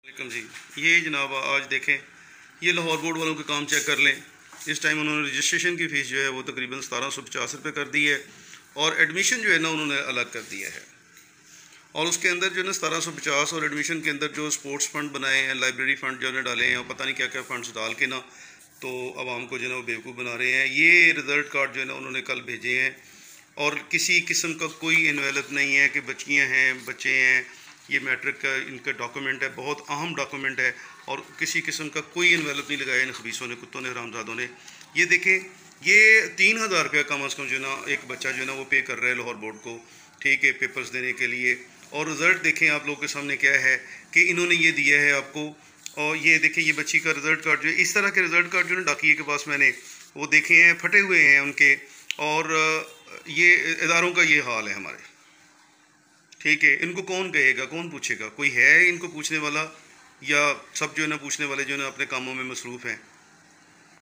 वालेकुम जी। ये जनाब आज देखें, ये लाहौर बोर्ड वालों के काम चेक कर लें। इस टाइम उन्होंने रजिस्ट्रेशन की फ़ीस जो है वो तकरीबन 1750 रुपये कर दी है और एडमिशन जो है ना उन्होंने अलग कर दिया है। और उसके अंदर जो है ना 1750 और एडमिशन के अंदर जो स्पोर्ट्स फंड बनाए हैं, लाइब्रेरी फ़ंड जो है डाले हैं और पता नहीं क्या क्या फ़ंड्स डाल के ना तो आवाम को जो है ना वो बेवकूफ़ बना रहे हैं। ये रिज़ल्ट कार्ड जो है ना उन्होंने कल भेजे हैं और किसी किस्म का कोई इन्वेलप नहीं है कि बच्चियाँ हैं, बच्चे हैं। ये मैट्रिक का इनका डॉक्यूमेंट है, बहुत अहम डॉक्यूमेंट है और किसी किस्म का कोई इन्वेलप नहीं लगाया इन खबीसों ने, कुत्तों ने, हरामजादों ने। ये देखें, ये 3000 रुपया कम अज़ कम जो है ना एक बच्चा जो है ना वो पे कर रहा है लाहौर बोर्ड को, ठीक है, पेपर्स देने के लिए। और रिज़ल्ट देखें आप लोगों के सामने क्या है कि इन्होंने ये दिया है आपको। और ये देखें, ये बच्ची का रिज़ल्ट कार्ड जो है, इस तरह के रिज़ल्ट कार्ड जो है डाकिए के पास मैंने वो देखे हैं, फटे हुए हैं उनके। और ये इदारों का ये हाल है हमारे, ठीक है। इनको कौन कहेगा, कौन पूछेगा? कोई है इनको पूछने वाला? या सब जो है ना पूछने वाले जो है ना अपने कामों में मसरूफ़ हैं?